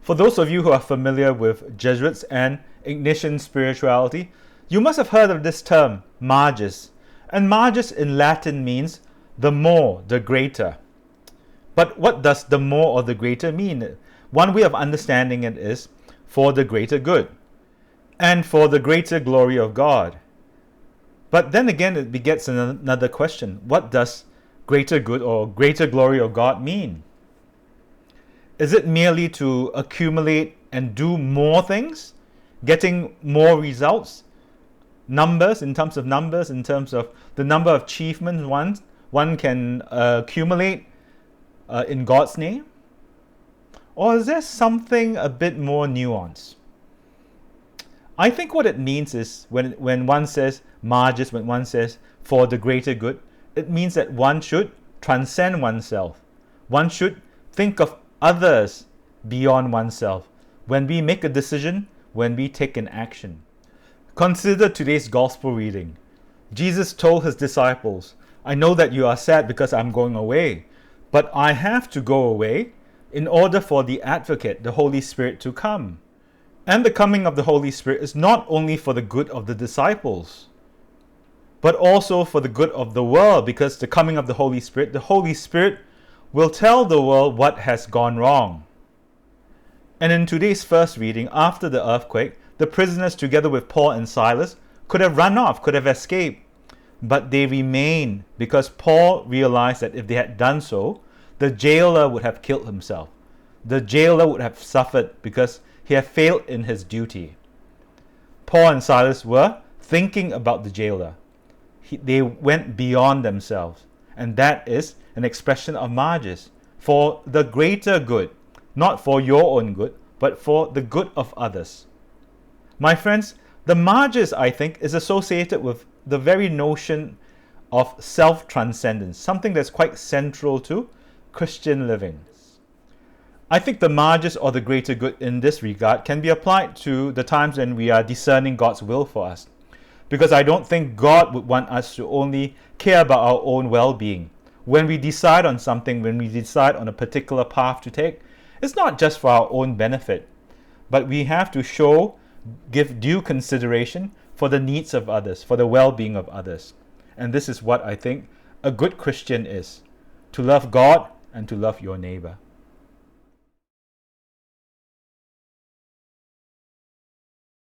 For those of you who are familiar with Jesuits and Ignatian spirituality, you must have heard of this term, MAGIS. And MAGIS in Latin means the more, the greater. But what does the more or the greater mean? One way of understanding it is for the greater good and for the greater glory of God. But then again, it begets another question. What does greater good or greater glory of God mean? Is it merely to accumulate and do more things, getting more results, numbers, in terms of the number of achievements one can accumulate in God's name? Or is there something a bit more nuanced? I think what it means is when one says MAGIS, when one says for the greater good, it means that one should transcend oneself. One should think of others beyond oneself when we make a decision, when we take an action. Consider today's gospel reading. Jesus told his disciples, I know that you are sad because I'm going away, but I have to go away in order for the advocate, the Holy Spirit, to come. And the coming of the Holy Spirit is not only for the good of the disciples, but also for the good of the world, because the coming of the Holy Spirit will tell the world what has gone wrong. And in today's first reading, after the earthquake, the prisoners, together with Paul and Silas, could have run off, could have escaped, but they remained because Paul realized that if they had done so, the jailer would have killed himself. The jailer would have suffered because he had failed in his duty. Paul and Silas were thinking about the jailer. They went beyond themselves. And that is an expression of MAGIS, for the greater good, not for your own good, but for the good of others. My friends, the MAGIS, I think, is associated with the very notion of self-transcendence, something that's quite central to Christian living. I think the MAGIS, or the greater good in this regard, can be applied to the times when we are discerning God's will for us. Because I don't think God would want us to only care about our own well-being. When we decide on something, when we decide on a particular path to take, it's not just for our own benefit, but we have to give due consideration for the needs of others, for the well-being of others. And this is what I think a good Christian is, to love God and to love your neighbor.